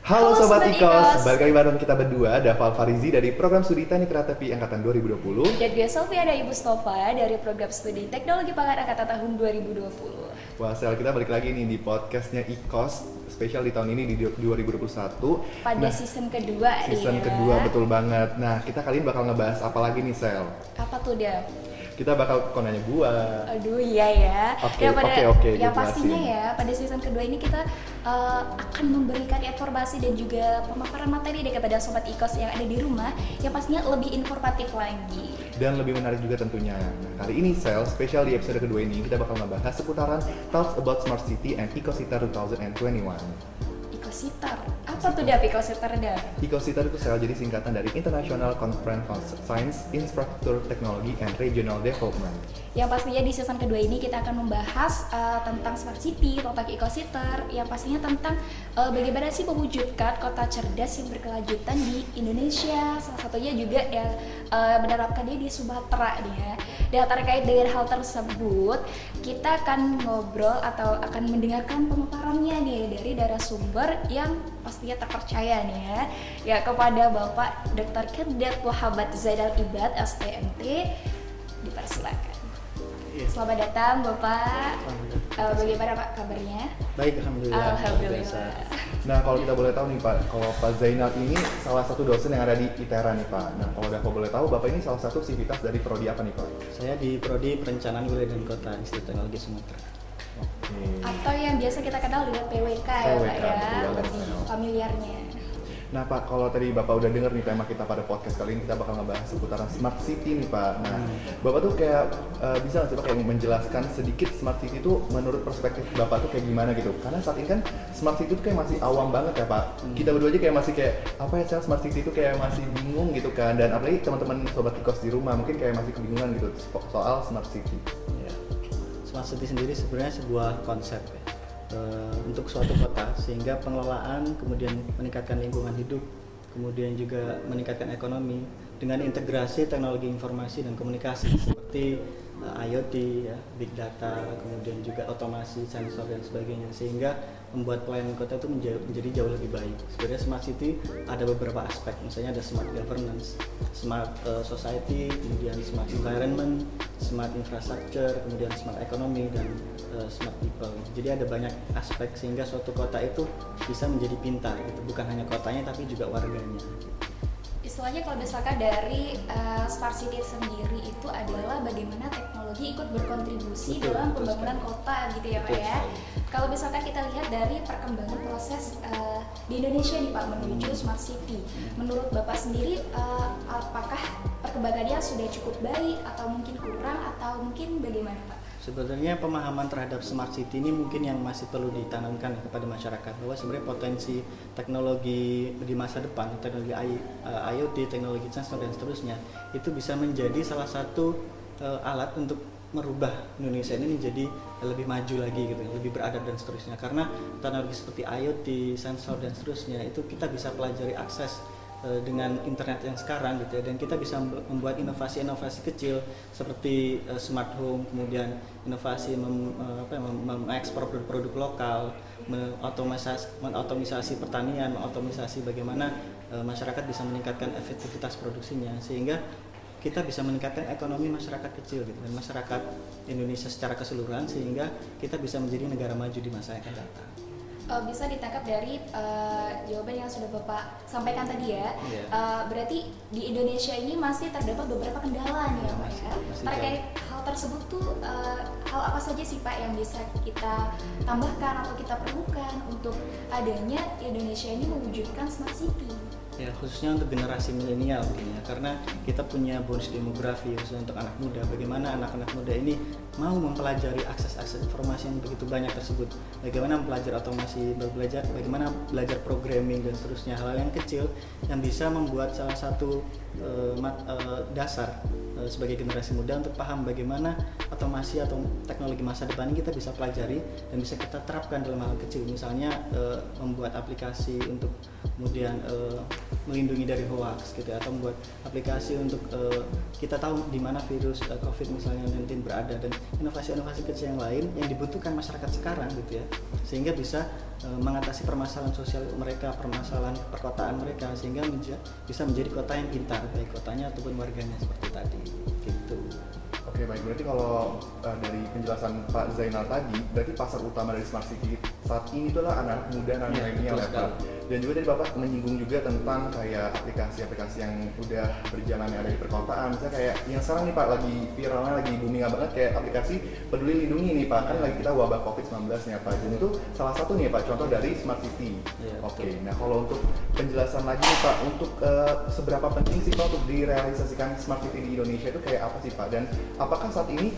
Halo Sobat Sobat IKOS, IKOS. balik lagi bareng kita berdua, Daval Farizi dari Program Studi Teknik Kreatif Angkatan 2020. Dan gue Sofia ada Ibu Stofa dari program studi Teknologi Pangan Angkatan tahun 2020. Wah, Sel, kita balik lagi nih di podcastnya IKOS, spesial di tahun ini di 2021. Pada season kedua Season ya. kedua, betul banget. Nah, kita kali ini bakal ngebahas apa lagi nih, Sel? Apa tuh Dev? Kita bakal nanya gua. Aduh iya ya. Oke, Ya oke, ya gue pastinya jelasin. ya pada season kedua ini kita akan memberikan informasi dan juga pemaparan materi deh kepada sobat IKOS yang ada di rumah yang pastinya lebih informatif lagi. Dan lebih menarik juga tentunya. Nah, kali ini, Sel, spesial di episode kedua ini, kita bakal ngebahas seputaran Talks About Smart City and Ecosita 2021. Ecositar. Apa tuh Dev Ecositar Dev? Ecosita itu Sel, jadi singkatan dari International Conference on Science, Infrastructure, Technology, and Regional Development. Yang pastinya di season kedua ini kita akan membahas tentang smart city, tentang ecositar, yang pastinya tentang bagaimana sih mewujudkan kota cerdas yang berkelanjutan di Indonesia. Salah satunya juga yang menerapkannya di Sumatera nih ya. Dan terkait dengan hal tersebut, kita akan ngobrol atau akan mendengarkan pemaparannya nih dari narasumber yang pastinya terpercaya nih ya. Ya kepada Bapak Dr. Kedet Muhammad Zainal Ibad STMT, dipersilakan. Iya. Selamat datang Bapak. Bagaimana Pak kabarnya? Baik, alhamdulillah. Alhamdulillah. Nah, kalau kita boleh tahu nih Pak, kalau Pak Zainal ini salah satu dosen yang ada di ITERA nih Pak. Nah, kalau Dapo boleh tahu, Bapak ini salah satu sivitas dari prodi apa nih Pak? Saya di Prodi Perencanaan Wilayah dan Kota Institut Teknologi Sumatera. Oke. Atau yang biasa kita kenal dengan PWK ya Pak PWK, ya, betul banget, lebih Sel. familiarnya. Nah Pak, kalau tadi Bapak udah denger nih tema kita pada podcast kali ini, kita bakal ngebahas seputaran Smart City nih Pak. Nah, Bapak tuh kayak bisa nggak sih Pak kayak menjelaskan sedikit Smart City itu menurut perspektif Bapak tuh kayak gimana gitu? Karena saat ini kan Smart City itu kayak masih awam banget ya Pak. Kita berdua aja kayak masih kayak apa ya, Sel, Smart City itu kayak masih bingung gitu kan. Dan apalagi teman-teman sobat IKOS di rumah mungkin kayak masih kebingungan gitu soal Smart City. Ya. Smart City sendiri sebenarnya sebuah konsep ya, untuk suatu kota, sehingga pengelolaan kemudian meningkatkan lingkungan hidup, kemudian juga meningkatkan ekonomi dengan integrasi teknologi informasi dan komunikasi seperti IoT, ya, big data, kemudian juga otomasi, sensor dan sebagainya, sehingga membuat pelayanan kota itu menjadi jauh lebih baik. Sebenarnya smart city ada beberapa aspek, misalnya ada smart governance, smart society, kemudian smart environment, smart infrastructure, kemudian smart economy, dan smart people. Jadi ada banyak aspek sehingga suatu kota itu bisa menjadi pintar, gitu. Bukan hanya kotanya tapi juga warganya. Istilahnya kalau misalkan dari smart city sendiri itu adalah bagaimana teknologi ikut berkontribusi Betul, dalam betul pembangunan sekali. kota gitu ya Pak Betul ya. sekali. Kalau misalkan kita lihat dari perkembangan proses di Indonesia nih Pak menuju smart city, menurut Bapak sendiri apakah perkembangannya sudah cukup baik atau mungkin kurang atau mungkin bagaimana Pak? Sebenarnya pemahaman terhadap smart city ini mungkin yang masih perlu ditanamkan kepada masyarakat, bahwa sebenarnya potensi teknologi di masa depan, teknologi IoT, teknologi sensor dan seterusnya, itu bisa menjadi salah satu alat untuk merubah Indonesia ini menjadi lebih maju lagi gitu, lebih beradab dan seterusnya. Karena teknologi seperti IoT, sensor dan seterusnya itu kita bisa pelajari akses dengan internet yang sekarang gitu ya, dan kita bisa membuat inovasi-inovasi kecil seperti smart home, kemudian inovasi mengekspor produk-produk lokal, menotomisasi pertanian, menotomisasi bagaimana masyarakat bisa meningkatkan efektivitas produksinya, sehingga kita bisa meningkatkan ekonomi masyarakat kecil gitu, dan masyarakat Indonesia secara keseluruhan, sehingga kita bisa menjadi negara maju di masa yang akan datang. Bisa ditangkap dari jawaban yang sudah Bapak sampaikan tadi ya. Iya. Berarti di Indonesia ini masih terdapat beberapa kendala nih ya Pak ya. Masih Terkait hal tersebut tuh hal apa saja sih Pak yang bisa kita tambahkan atau kita perlukan untuk adanya Indonesia ini mewujudkan smart city? Ya, khususnya untuk generasi milenial mungkin ya, karena kita punya bonus demografi khususnya untuk anak muda. Bagaimana anak-anak muda ini mau mempelajari akses-akses informasi yang begitu banyak tersebut, bagaimana mempelajari otomasi, bagaimana belajar programming dan seterusnya, hal-hal yang kecil yang bisa membuat salah satu dasar sebagai generasi muda untuk paham bagaimana otomasi atau teknologi masa depan ini kita bisa pelajari dan bisa kita terapkan dalam hal kecil, misalnya membuat aplikasi untuk kemudian melindungi dari hoax gitu ya, atau membuat aplikasi untuk kita tahu di mana virus COVID misalnya 19 berada, dan inovasi-inovasi kecil yang lain yang dibutuhkan masyarakat sekarang gitu ya, sehingga bisa mengatasi permasalahan sosial mereka, permasalahan perkotaan mereka, sehingga bisa menjadi kota yang pintar, baik kotanya ataupun warganya seperti tadi gitu. Oke baik, berarti kalau dari penjelasan Pak Zainal tadi, berarti pasar utama dari Smart City saat ini itulah anak muda, anak milenial ya Pak. Dan juga tadi Bapak menyinggung juga tentang kayak aplikasi-aplikasi yang udah berjalan yang ada di perkotaan. Misalnya kayak yang sekarang nih Pak, lagi viralnya, lagi booming banget kayak aplikasi Peduli Lindungi nih Pak. Kan lagi kita wabah COVID-19 nih Pak. Dan itu salah satu nih Pak, contoh dari Smart City. Oke, nah kalau untuk penjelasan lagi nih Pak, untuk seberapa penting sih Pak untuk direalisasikan Smart City di Indonesia itu kayak apa sih Pak? Dan apakah saat ini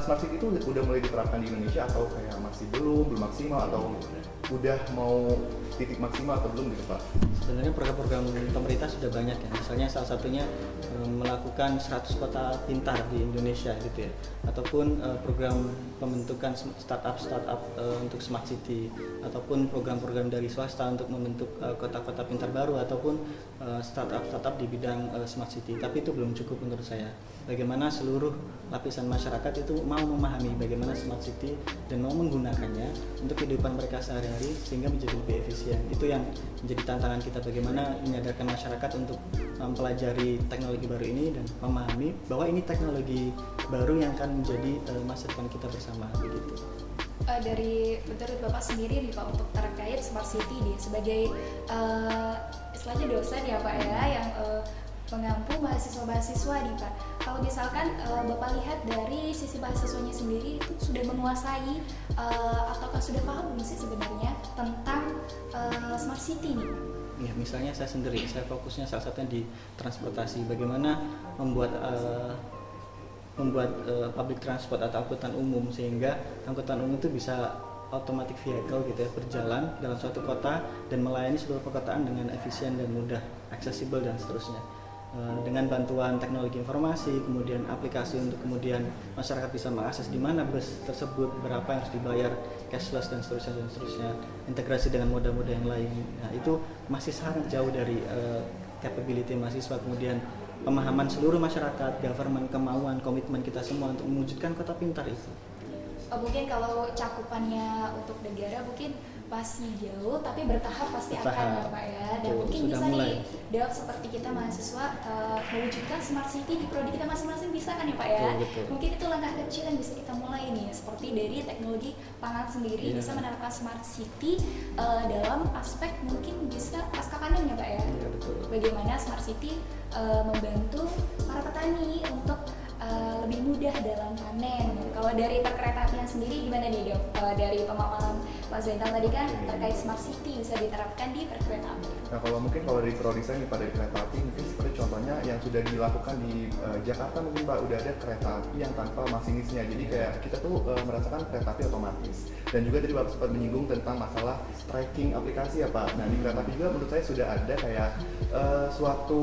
Smart City itu udah mulai diterapkan di Indonesia atau kayak masih belum maksimal, atau udah mau titik maksimal atau belum gitu Pak? Sebenarnya program-program pemerintah sudah banyak ya. Misalnya salah satunya melakukan 100 kota pintar di Indonesia gitu ya. Ataupun program pembentukan startup untuk Smart City, ataupun program-program dari swasta untuk membentuk kota-kota pintar baru, ataupun startup di bidang Smart City. Tapi itu belum cukup menurut saya. Bagaimana seluruh lapisan masyarakat itu mau memahami bagaimana Smart City dan mau menggunakannya untuk kehidupan mereka sehari-hari sehingga menjadi lebih efisien. Itu yang menjadi tantangan kita, bagaimana menyadarkan masyarakat untuk mempelajari teknologi baru ini dan memahami bahwa ini teknologi baru yang akan menjadi masa depan kita bersama begitu. Dari menurut Bapak sendiri nih Pak, untuk terkait Smart City nih sebagai istilahnya dosen ya Pak ya, yang mengampu mahasiswa-mahasiswa nih Pak. Kalau misalkan Bapak lihat dari sisi mahasiswanya sendiri itu sudah menguasai ataukah sudah paham belum sih sebenarnya tentang Smart City nih Pak? Ya, misalnya saya sendiri, saya fokusnya salah satunya di transportasi, bagaimana membuat public transport atau angkutan umum, sehingga angkutan umum itu bisa automatic vehicle gitu ya, berjalan dalam suatu kota dan melayani seluruh perkotaan dengan efisien dan mudah, accessible dan seterusnya. Dengan bantuan teknologi informasi, kemudian aplikasi untuk kemudian masyarakat bisa mengakses di mana bus tersebut, berapa yang harus dibayar, cashless dan seterusnya, integrasi dengan moda-moda yang lain. Nah, itu masih sangat jauh dari capability mahasiswa, kemudian pemahaman seluruh masyarakat, government, kemauan, komitmen kita semua untuk mewujudkan kota pintar itu. Mungkin kalau cakupannya untuk negara mungkin masih jauh, tapi bertahap pasti akan ya Pak ya. Dan mungkin bisa nih Dev seperti kita mahasiswa mewujudkan Smart City di prodi kita masing-masing, bisa kan ya Pak ya. Mungkin itu langkah kecil yang bisa kita mulai nih, seperti dari teknologi pangan sendiri bisa menerapkan Smart City dalam aspek mungkin bisa pasca panen ya Pak ya. Bagaimana Smart City membantu para petani untuk lebih mudah dalam panen. Kalau dari perkereta apian sendiri gimana nih Dok? Dari pemaparan Pak Zainal tadi kan terkait Smart City bisa diterapkan di perkereta apian. Nah kalau dari prodi saya nih Pak, dari kereta api mungkin seperti contohnya yang sudah dilakukan di Jakarta mungkin Pak, udah ada kereta api yang tanpa masinisnya, jadi kayak kita tuh merasakan kereta api otomatis. Dan juga tadi Bapak sempat menyinggung tentang masalah tracking aplikasi ya Pak. Nah di kereta api juga menurut saya sudah ada kayak suatu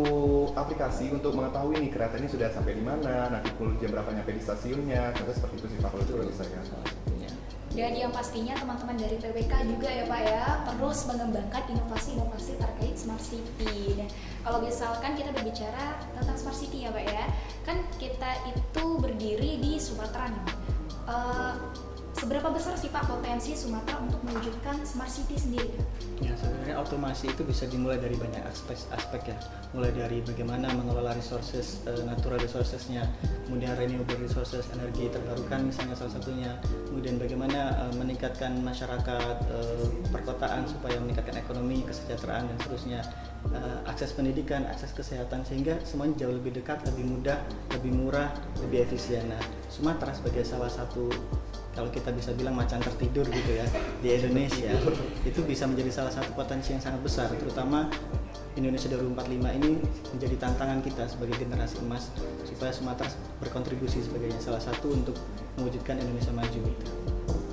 aplikasi untuk mengetahui nih kereta ini sudah sampai di mana, nanti jam berapa nyampe di stasiunnya, contohnya seperti itu sih Pak kalau menurut saya. Dan yang pastinya teman-teman dari PWK juga ya Pak ya terus mengembangkan inovasi-inovasi terkait Smart City. Nah, kalau misalkan kita berbicara tentang Smart City ya Pak ya, kan kita itu berdiri di Sumatera nih Pak. Seberapa besar sih Pak potensi Sumatera untuk mewujudkan Smart City sendiri? Ya, sebenarnya otomasi itu bisa dimulai dari banyak aspek ya. Mulai dari bagaimana mengelola resources, natural resourcesnya, kemudian renewable resources, energi terbarukan misalnya salah satunya, kemudian bagaimana meningkatkan masyarakat perkotaan supaya meningkatkan ekonomi, kesejahteraan dan seterusnya, akses pendidikan, akses kesehatan, sehingga semuanya jauh lebih dekat, lebih mudah, lebih murah, lebih efisien. Nah, Sumatera sebagai salah satu, kalau kita bisa bilang macan tertidur gitu ya di Indonesia, itu bisa menjadi salah satu potensi yang sangat besar, terutama Indonesia 2045 ini menjadi tantangan kita sebagai generasi emas supaya Sumatera berkontribusi sebagai salah satu untuk mewujudkan Indonesia maju gitu.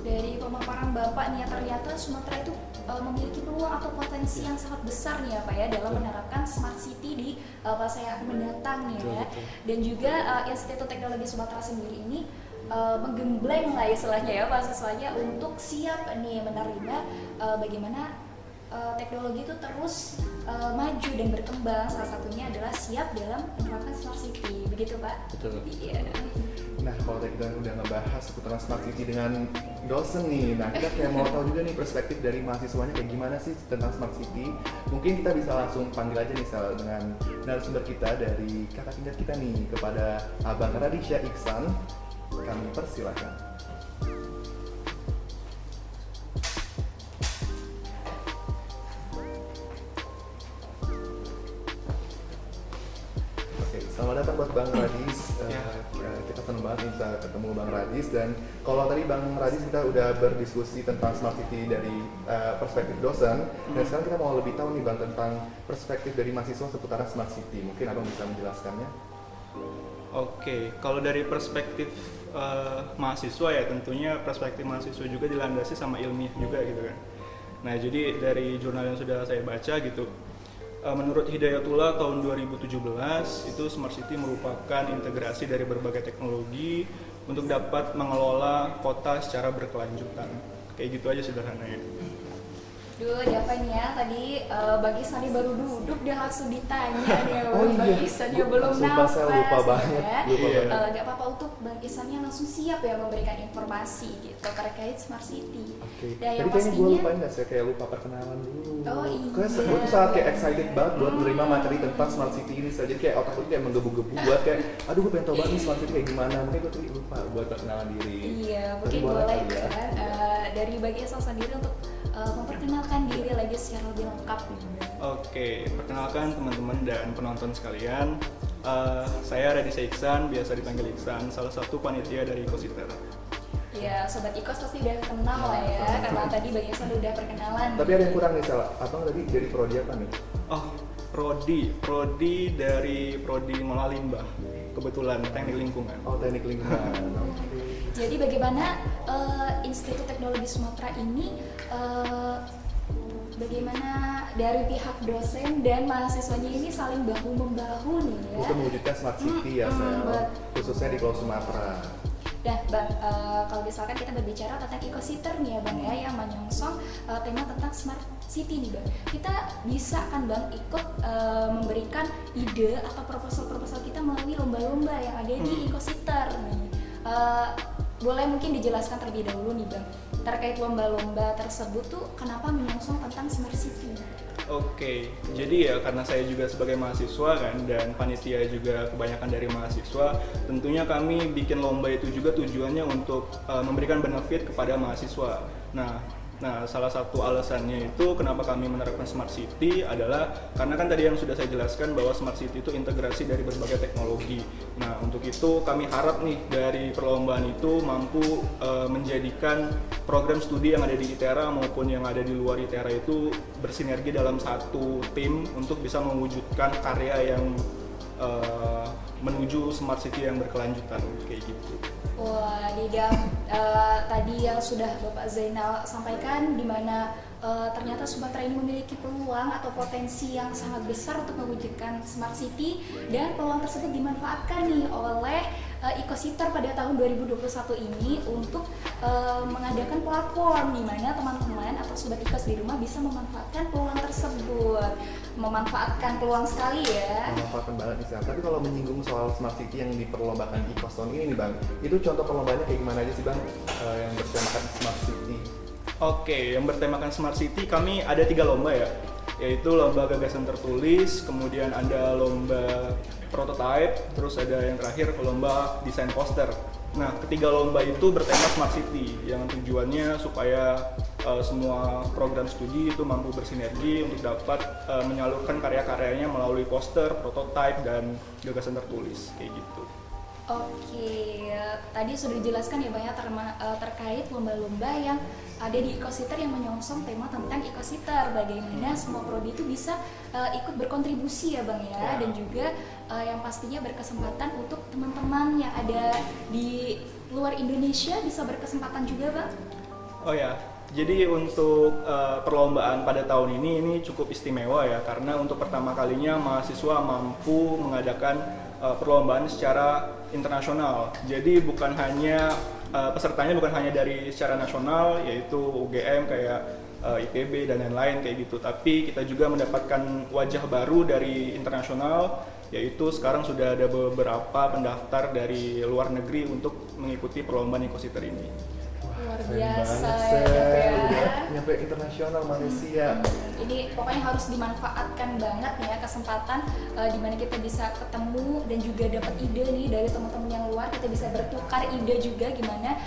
Dari pemaparan Bapak nih ya, ternyata Sumatera itu memiliki peluang atau potensi yang sangat besar nih ya Pak ya dalam menerapkan Smart City di masa yang akan mendatang nih ya. Dan juga Institut Teknologi Sumatera sendiri ini menggembleng lah istilahnya ya mahasiswanya untuk siap nih menerima bagaimana teknologi itu terus maju dan berkembang. Salah satunya adalah siap dalam menerapkan smart city, begitu Pak? Betul. Iya. Nah, kalau tadi kita udah ngebahas seputaran smart city dengan dosen nih, nah kita kayak mau tahu juga nih perspektif dari mahasiswanya kayak gimana sih tentang smart city. Mungkin kita bisa langsung panggil aja nih Sel dengan narasumber kita dari kakak tingkat kita nih, kepada Abang Radisha Iksan. Kami persilakan. Selamat datang buat Bang Radis. Kita senang banget nih bisa ketemu Bang Radis. Dan kalau tadi Bang Radis kita udah berdiskusi tentang smart city dari perspektif dosen, dan sekarang kita mau lebih tahu nih Bang tentang perspektif dari mahasiswa seputaran smart city. Mungkin Abang bisa menjelaskannya? Oke, kalau dari perspektif mahasiswa ya tentunya perspektif mahasiswa juga dilandasi sama ilmiah juga gitu kan. Nah jadi dari jurnal yang sudah saya baca gitu, menurut Hidayatullah tahun 2017 itu Smart City merupakan integrasi dari berbagai teknologi untuk dapat mengelola kota secara berkelanjutan. Kayak gitu aja sederhananya. Duh, apa nih ya? Tadi Bang Ihsan baru duduk, dia langsung ditanya nih. Bang Ihsan belum sumpah nafas. saya lupa banget. Gak apa-apa, untuk Bang Ihsan langsung siap ya memberikan informasi gitu terkait Smart City. Oke. Dan yang Tadi kayaknya gue pastinya lupain nggak sih, kayak lupa perkenalan dulu. Oh, iya. Karena gue tuh sangat kayak excited banget buat menerima materi tentang smart city ini. Jadi kayak otak gue kayak menggebu-gebu buat kayak, aduh gue pengen tahu banget nih smart city kayak gimana. Mungkin gue tuh lupa buat perkenalan diri. Iya, Tapi mungkin boleh kali ya. kan dari Bang Ihsan sendiri untuk memperkenalkan diri lagi secara lebih lengkap gitu. Oke, perkenalkan teman-teman dan penonton sekalian. Saya Radisha Iksan, biasa dipanggil Iksan, salah satu panitia dari Ecositer. Ya, Sobat Ikos pasti udah kenal lah ya, karena tadi Bang Ihsan udah perkenalan. Tapi ada yang kurang nih salah. Abang tadi dari prodi apa nih? Oh, Prodi dari Prodi Ngolah Limbah, kebetulan teknik lingkungan. Oh, teknik lingkungan. Oke. Jadi bagaimana Institut Teknologi Sumatera ini bagaimana dari pihak dosen dan mahasiswanya ini saling bahu-membahu nih ya. Untuk mewujudkan smart city ya, Sel. Khususnya di Pulau Sumatera. Nah Bang, kalau misalkan kita berbicara tentang Ecositer nih ya Bang ya, yang menyongsong tema tentang smart city nih Bang, kita bisa kan Bang ikut memberikan ide atau proposal-proposal kita melalui lomba-lomba yang ada di Ecositer nih. Boleh mungkin dijelaskan terlebih dahulu nih Bang, terkait lomba-lomba tersebut tuh kenapa menyongsong tentang smart city? Oke, jadi ya karena saya juga sebagai mahasiswa kan dan panitia juga kebanyakan dari mahasiswa, tentunya kami bikin lomba itu juga tujuannya untuk memberikan benefit kepada mahasiswa. Nah, salah satu alasannya itu kenapa kami menerapkan Smart City adalah karena kan tadi yang sudah saya jelaskan bahwa Smart City itu integrasi dari berbagai teknologi. Nah, untuk itu kami harap nih dari perlombaan itu mampu menjadikan program studi yang ada di ITERA maupun yang ada di luar ITERA itu bersinergi dalam satu tim untuk bisa mewujudkan karya yang menuju Smart City yang berkelanjutan kayak gitu. Wah, tadi yang sudah Bapak Zainal sampaikan, di mana ternyata Sumatera ini memiliki peluang atau potensi yang sangat besar untuk mewujudkan Smart City, dan peluang tersebut dimanfaatkan nih oleh Ecositer pada tahun 2021 ini untuk mengadakan platform di mana teman-teman atau Sobat Ikos di rumah bisa memanfaatkan peluang tersebut. Memanfaatkan peluang sekali ya. Memanfaatkan banget nih Sel. Tapi kalau menyinggung soal smart city yang diperlombakan di Ecos tahun ini nih Bang, itu contoh perlombaannya kayak gimana aja sih Bang yang bertemakan smart city? Oke, yang bertemakan Smart City kami ada 3 lomba ya, yaitu lomba gagasan tertulis, kemudian ada lomba prototype, terus ada yang terakhir lomba desain poster. Nah, ketiga lomba itu bertema Smart City, yang tujuannya supaya semua program studi itu mampu bersinergi untuk dapat menyalurkan karya-karyanya melalui poster, prototype, dan gagasan tertulis, kayak gitu. Oke, tadi sudah dijelaskan ya Bang ya terkait lomba-lomba yang ada di Ecositer yang menyongsong tema tentang Ecositer, bagaimana semua prodi itu bisa ikut berkontribusi ya Bang ya, dan juga yang pastinya berkesempatan untuk teman-teman yang ada di luar Indonesia bisa berkesempatan juga Bang. Oh ya, jadi untuk perlombaan pada tahun ini cukup istimewa ya, karena untuk pertama kalinya mahasiswa mampu mengadakan perlombaan secara internasional. Jadi bukan hanya pesertanya bukan hanya dari secara nasional, yaitu UGM kayak IPB dan lain-lain kayak gitu. Tapi kita juga mendapatkan wajah baru dari internasional, yaitu sekarang sudah ada beberapa pendaftar dari luar negeri untuk mengikuti perlombaan ekosister ini. Luar Keren biasa banget, ya, Dap, ya. Udah nyampe internasional Malaysia. Ini pokoknya harus dimanfaatkan banget ya kesempatan di mana kita bisa ketemu dan juga dapat ide nih dari teman-teman yang luar. Kita bisa bertukar ide juga gimana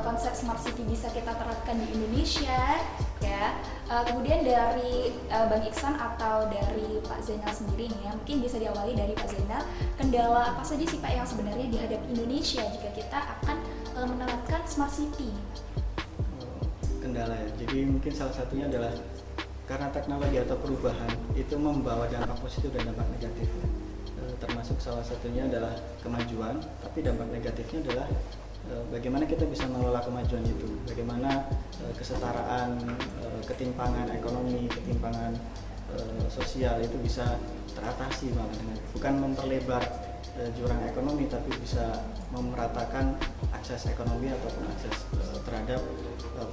konsep smart city bisa kita terapkan di Indonesia ya. Kemudian dari Bang Iksan atau dari Pak Zainal sendiri nih ya, mungkin bisa diawali dari Pak Zainal, kendala apa saja sih Pak yang sebenarnya dihadapi Indonesia jika kita akan menerapkan smart city? Kendala ya. Jadi mungkin salah satunya adalah karena teknologi atau perubahan itu membawa dampak positif dan dampak negatif. Termasuk salah satunya adalah kemajuan, tapi dampak negatifnya adalah bagaimana kita bisa mengelola kemajuan itu, bagaimana kesetaraan, ketimpangan ekonomi, ketimpangan sosial itu bisa teratasi malah dengan bukan memperlebar jurang ekonomi, tapi bisa memeratakan akses ekonomi ataupun akses terhadap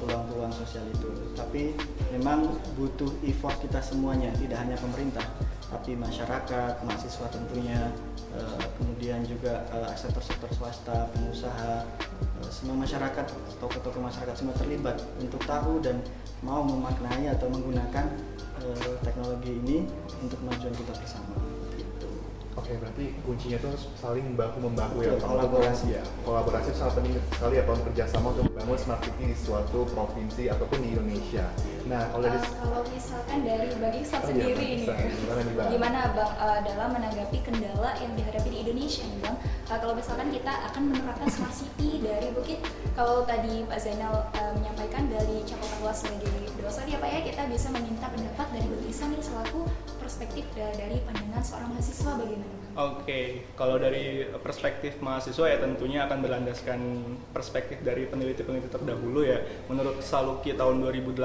peluang-peluang sosial itu. Tapi memang butuh effort kita semuanya, tidak hanya pemerintah, tapi masyarakat, mahasiswa tentunya, kemudian juga sektor-sektor swasta, pengusaha, semua masyarakat, tokoh-tokoh masyarakat semua terlibat untuk tahu dan mau memaknai atau menggunakan teknologi ini untuk kemajuan kita bersama. Oke, berarti kuncinya tuh saling bahu-membahu ya, Betul, kolaborasi. ya. Kolaborasi sangat penting sekali ya, kerjasama untuk membangun smart city di suatu provinsi ataupun di Indonesia. Nah, kalau dari Kalau misalkan dari Bang Iksan sendiri Bang nih, Iksan, gimana nih, Bang? gimana Bang dalam menanggapi kendala yang dihadapi di Indonesia nih Bang? Kalau misalkan kita akan menerapkan smart city dari mungkin kalau tadi Pak Zainal menyampaikan dari cakupan luas sebagai dosen ya Pak ya, kita bisa meminta pendapat dari Bang Iksan nih selaku perspektif dari pandangan seorang mahasiswa bagaimana Bang? Oke, kalau dari perspektif mahasiswa ya tentunya akan berlandaskan perspektif dari peneliti-peneliti terdahulu ya. Menurut Saluki tahun 2018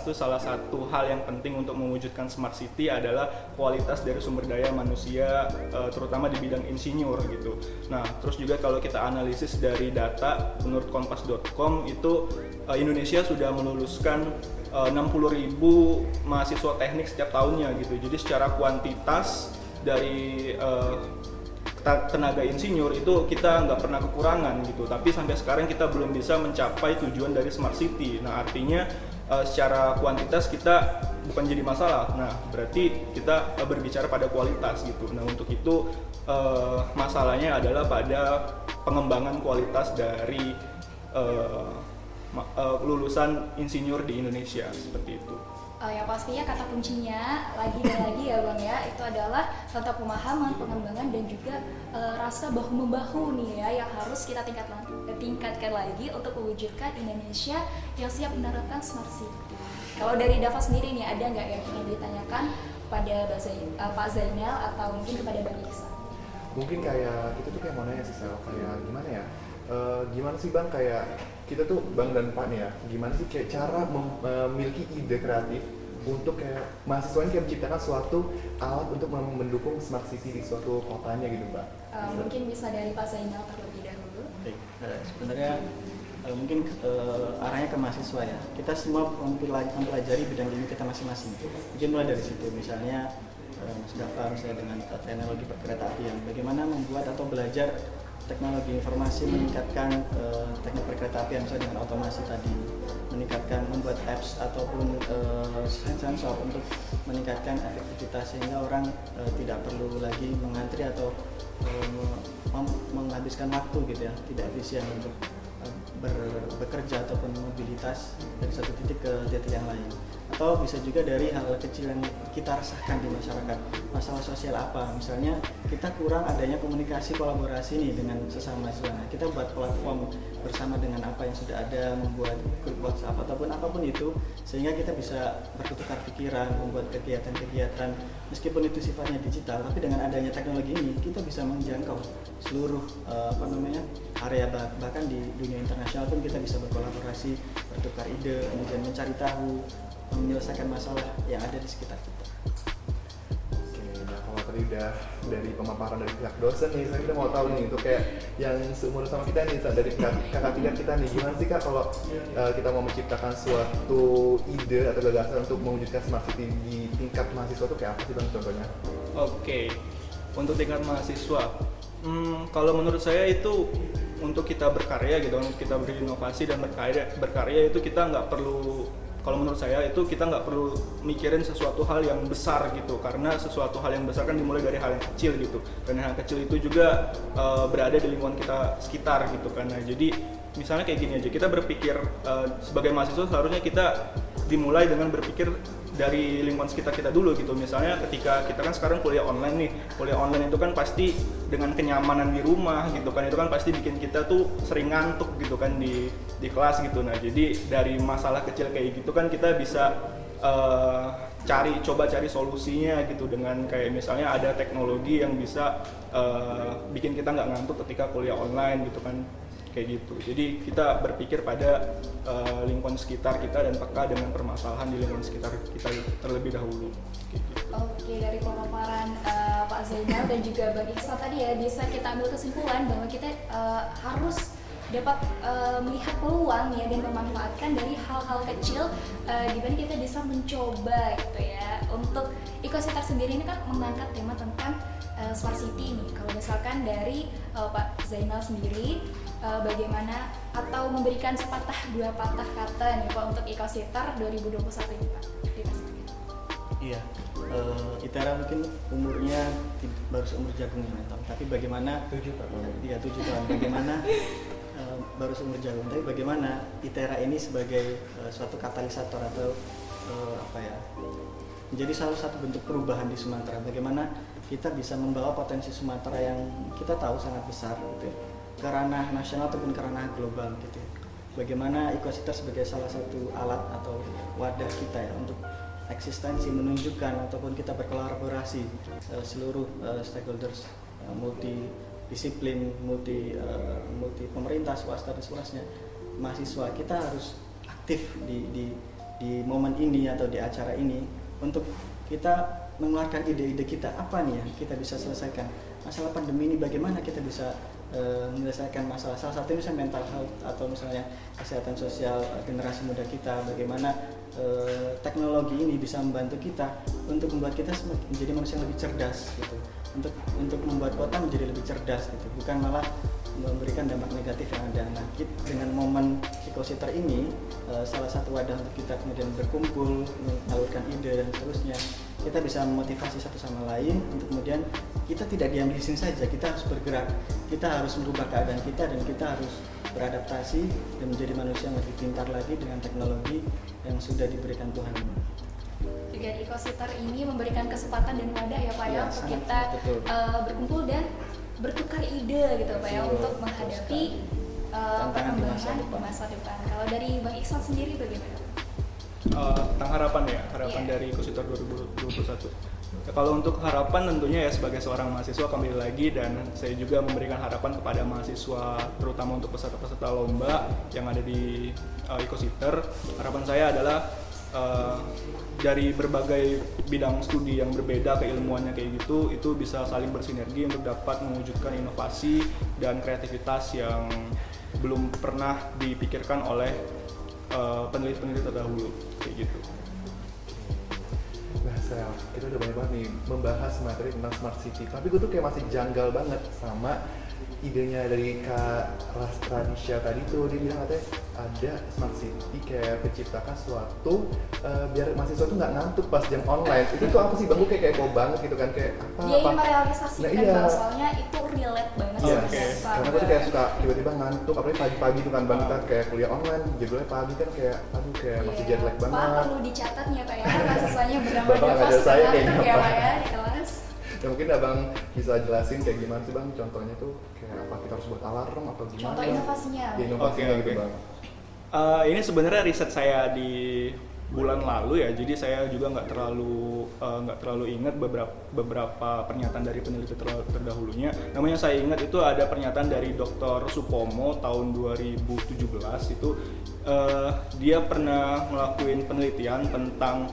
tuh salah satu hal yang penting untuk mewujudkan smart city adalah kualitas dari sumber daya manusia, terutama di bidang insinyur gitu. Nah, terus juga kalau kita analisis dari data menurut kompas.com itu Indonesia sudah meluluskan 60.000 mahasiswa teknik setiap tahunnya gitu. Jadi secara kuantitas dari tenaga insinyur itu kita nggak pernah kekurangan gitu, tapi sampai sekarang kita belum bisa mencapai tujuan dari smart city. Nah artinya secara kuantitas kita bukan jadi masalah, nah berarti kita berbicara pada kualitas gitu. Nah untuk itu masalahnya adalah pada pengembangan kualitas dari lulusan insinyur di Indonesia seperti itu. Yang pastinya kata kuncinya lagi dan lagi ya Bang ya, itu adalah tentang pemahaman, pengembangan dan juga rasa bahu-membahu nih ya yang harus kita tingkatkan lagi untuk mewujudkan Indonesia yang siap menerapkan smart city. Kalau dari Dava sendiri nih, ada nggak yang ingin ditanyakan pada Pak Zainal atau mungkin kepada Bang Iksan? mungkin kayak kita tuh kayak mau nanya sih Sel, kayak gimana ya? Gimana sih Bang, kayak kita tuh Bang dan Pak nih ya, gimana sih kayak cara memiliki ide kreatif untuk kayak mahasiswa ini kayak menciptakan suatu alat untuk mendukung smart city di suatu kotanya gitu Mbak? Mungkin bisa dari Pak Zainal terlebih dahulu. Baik, sebenarnya mungkin arahnya ke mahasiswa ya. Kita semua mempelajari bidang ilmu kita masing-masing. Mungkin mulai dari situ, misalnya Mas Dava misalnya dengan teknologi perkereta apian, bagaimana membuat atau belajar teknologi informasi meningkatkan teknik perkereta apian misalnya dengan otomasi tadi, meningkatkan membuat apps ataupun sensor untuk meningkatkan efektivitas sehingga orang tidak perlu lagi mengantri atau menghabiskan waktu gitu ya, tidak efisien untuk bekerja ataupun mobilitas dari satu titik ke titik yang lain. Atau bisa juga dari hal kecil yang kita rasakan di masyarakat, masalah sosial apa, misalnya kita kurang adanya komunikasi kolaborasi nih dengan sesama mahasiswa. Nah, kita buat platform bersama dengan apa yang sudah ada, membuat grup WhatsApp ataupun apapun itu, sehingga kita bisa bertukar pikiran, membuat kegiatan-kegiatan meskipun itu sifatnya digital, tapi dengan adanya teknologi ini kita bisa menjangkau seluruh area, bahkan di dunia internasional pun kita bisa berkolaborasi, bertukar ide, kemudian mencari tahu, menyelesaikan masalah yang ada di sekitar kita. Oke, nah kalau tadi udah dari pemaparan dari pihak dosen nih, sekarang kita mau tahu nih untuk kayak yang seumur sama kita nih, dari kakak tiga kita nih, gimana sih Kak kalau kita mau menciptakan suatu ide atau gagasan untuk mewujudkan smart city di tingkat mahasiswa tuh kayak apa sih Bang contohnya? Oke, untuk tingkat mahasiswa, kalau menurut saya itu untuk kita berkarya gitu, untuk kita berinovasi dan berkarya itu kita nggak perlu, kalau menurut saya itu kita nggak perlu mikirin sesuatu hal yang besar gitu, karena sesuatu hal yang besar kan dimulai dari hal yang kecil gitu, dan hal kecil itu juga berada di lingkungan kita sekitar gitu kan. Nah, jadi misalnya kayak gini aja, kita berpikir sebagai mahasiswa seharusnya kita dimulai dengan berpikir dari lingkungan sekitar kita dulu gitu. Misalnya ketika kita kan sekarang kuliah online nih, kuliah online itu kan pasti dengan kenyamanan di rumah gitu kan, itu kan pasti bikin kita tuh sering ngantuk gitu kan di kelas gitu. Nah, jadi dari masalah kecil kayak gitu kan kita bisa coba cari solusinya gitu, dengan kayak misalnya ada teknologi yang bisa bikin kita nggak ngantuk ketika kuliah online gitu kan, kayak gitu. Jadi kita berpikir pada lingkungan sekitar kita dan peka dengan permasalahan di lingkungan sekitar kita terlebih dahulu. Gitu. Oke, dari pemaparan Pak Zainal dan juga Bang Iksan tadi ya, bisa kita ambil kesimpulan bahwa kita harus dapat melihat peluang ya dan memanfaatkan dari hal-hal kecil di mana kita bisa mencoba gitu ya. Untuk Ecositar sendiri ini kan mengangkat tema tentang smart city ini. Kalau misalkan dari Pak Zainal sendiri, bagaimana atau memberikan sepatah dua patah kata nih Pak untuk Ecositar 2021 ini Pak? Iya, ITERA mungkin umurnya baru seumur jagung ya, tapi bagaimana 7 tahun, bagaimana baru seumur jagung, tapi bagaimana ITERA ini sebagai suatu katalisator atau menjadi salah satu bentuk perubahan di Sumatera. Bagaimana kita bisa membawa potensi Sumatera yang kita tahu sangat besar gitu ya, ke ranah nasional ataupun ke ranah global gitu ya. Bagaimana Ecositar sebagai salah satu alat atau wadah kita ya untuk eksistensi, menunjukkan ataupun kita berkolaborasi seluruh stakeholders, multidisiplin, multi pemerintah, swasta dan seterusnya, mahasiswa. Kita harus aktif di momen ini atau di acara ini untuk kita mengeluarkan ide-ide kita, apa nih yang kita bisa selesaikan masalah pandemi ini, bagaimana kita bisa menyelesaikan masalah, salah satunya misalnya mental health atau misalnya kesehatan sosial generasi muda kita, bagaimana teknologi ini bisa membantu kita untuk membuat kita menjadi manusia yang lebih cerdas gitu, untuk membuat kota menjadi lebih cerdas gitu, bukan malah memberikan dampak negatif yang ada. Nah, dengan momen Ecositar ini salah satu wadah untuk kita kemudian berkumpul, menyalurkan ide dan seterusnya. Kita bisa memotivasi satu sama lain untuk kemudian kita tidak diam di sini saja, kita harus bergerak, kita harus merubah keadaan kita dan kita harus beradaptasi dan menjadi manusia yang lebih pintar lagi dengan teknologi yang sudah diberikan Tuhan. Juga Ecositar ini memberikan kesempatan dan wadah ya Pak ya untuk kita berkumpul dan bertukar ide gitu Pak ya, untuk menghadapi perkembangan di masa depan. Kalau dari Bang Iksan sendiri bagaimana? Tentang harapan dari Ecositar 2021. Ya, kalau untuk harapan tentunya ya sebagai seorang mahasiswa kembali lagi, dan saya juga memberikan harapan kepada mahasiswa terutama untuk peserta-peserta lomba yang ada di Ecositar. Harapan saya adalah dari berbagai bidang studi yang berbeda keilmuannya kayak gitu, itu bisa saling bersinergi untuk dapat mewujudkan inovasi dan kreativitas yang belum pernah dipikirkan oleh peneliti-peneliti terdahulu kayak gitu. Nah, kita udah banyak banget nih membahas materi tentang smart city, tapi gue tuh kayak masih janggal banget sama idenya dari Kak Ranisha tadi tuh. Dia bilang katanya ada smart city kayak menciptakan suatu biar mahasiswa tuh nggak ngantuk pas jam online. Itu tuh apa sih Bang? Gue kayak kepo banget gitu kan, kayak apa? Dia yang merealisasikan Bang, soalnya itu relate banget karena gue tuh kayak suka tiba-tiba ngantuk, apalagi pagi-pagi tuh kan Bang, kita kayak kuliah online, jadwalnya pagi kan kayak aduh kayak masih jet lag banget. Pak perlu dicatat ya Pak ya, mahasiswanya bernama Bapak nggak ada saya kayaknya ya Pak ya di kelas. Ya mungkin Abang bisa jelasin kayak gimana sih Bang, contohnya tuh kayak apa, kita harus buat alarm atau gimana? Contoh inovasinya. Ya, inovasinya gitu Bang. Ini sebenarnya riset saya di bulan lalu ya, jadi saya juga nggak terlalu ingat beberapa pernyataan dari peneliti terdahulunya. Namun yang saya ingat itu ada pernyataan dari Dr. Supomo tahun 2017 itu, dia pernah ngelakuin penelitian tentang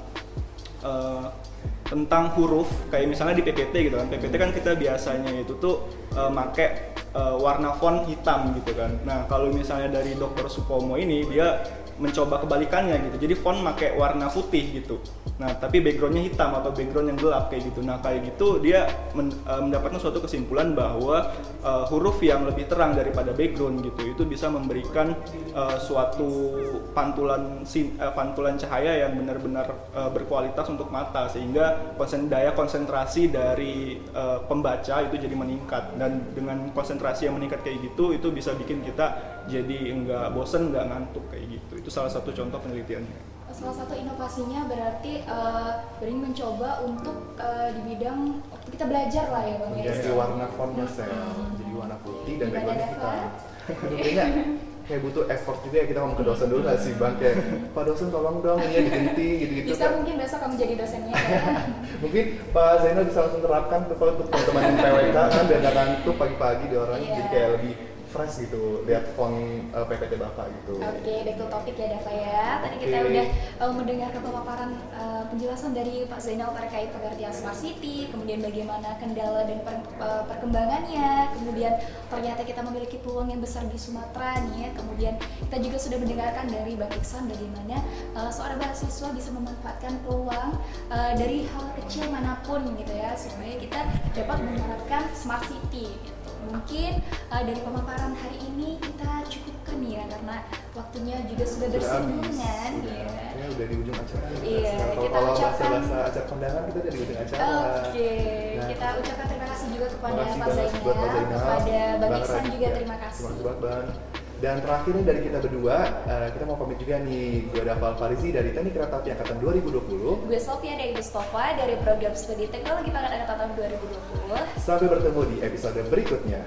tentang huruf, kayak misalnya di PPT gitu kan. PPT kan kita biasanya itu tuh make warna font hitam gitu kan. Nah, kalau misalnya dari Dr. Supomo ini dia mencoba kebalikannya gitu. Jadi font pakai warna putih gitu. Nah, tapi backgroundnya hitam atau background yang gelap kayak gitu. Nah, kayak gitu dia mendapatkan suatu kesimpulan bahwa huruf yang lebih terang daripada background gitu itu bisa memberikan suatu pantulan cahaya yang benar-benar berkualitas untuk mata, sehingga daya konsentrasi dari pembaca itu jadi meningkat. Dan dengan konsentrasi yang meningkat kayak gitu itu bisa bikin kita jadi nggak bosen, nggak ngantuk kayak gitu. Itu salah satu contoh penelitiannya. Salah satu inovasinya berarti Brin mencoba untuk di bidang waktu kita belajar lah ya Bang ya. Jadi warna fontnya jadi warna putih dan Gimana, backgroundnya Dava? hitam. Kayaknya kayak butuh effort juga ya kita ngomong ke dosen dulu nggak sih Bang, kayak Pak dosen tolong dong ini diganti gitu-gitu. Bisa mungkin besok kamu jadi dosennya ya. Mungkin Pak Zainal bisa langsung terapkan tuh kalau untuk teman-teman PWK kan biar nggak ngantuk pagi-pagi di orang, Iya. jadi kayak lebih fresh gitu lihat font PPT Bapak gitu. Oke, back to topic ya Dava ya. Tadi kita Oke. udah mendengarkan pemaparan penjelasan dari Pak Zainal terkait pengertian Smart City, kemudian bagaimana kendala dan perkembangannya, kemudian ternyata kita memiliki peluang yang besar di Sumatera nih ya. Kemudian kita juga sudah mendengarkan dari Bang Iksan bagaimana seorang mahasiswa bisa memanfaatkan peluang dari hal kecil manapun gitu ya, supaya kita dapat menerapkan Smart City gitu. Mungkin dari pemaparan hari ini kita cukupkan ya, karena waktunya juga sudah bersinggungan ya. Ya udah di ujung acara. Iya, kita Kalau ucapkan- bahasa acara kondangan kita udah di ujung acara. Oke, Nah, kita ucapkan terima kasih juga kepada makasih Pak banget buat Pak Zainal, Zainal, kepada Bang Bang Iksan Raditya. juga terima kasih. Terima kasih banget Bang. Dan terakhirnya dari kita berdua, kita mau pamit juga nih. Gue Dafal Farizi dari Teknik Kereta Api Angkatan 2020. Gue Sofia dari Mustafa dari program studi teknologi angkatan tahun 2020. Sampai bertemu di episode berikutnya.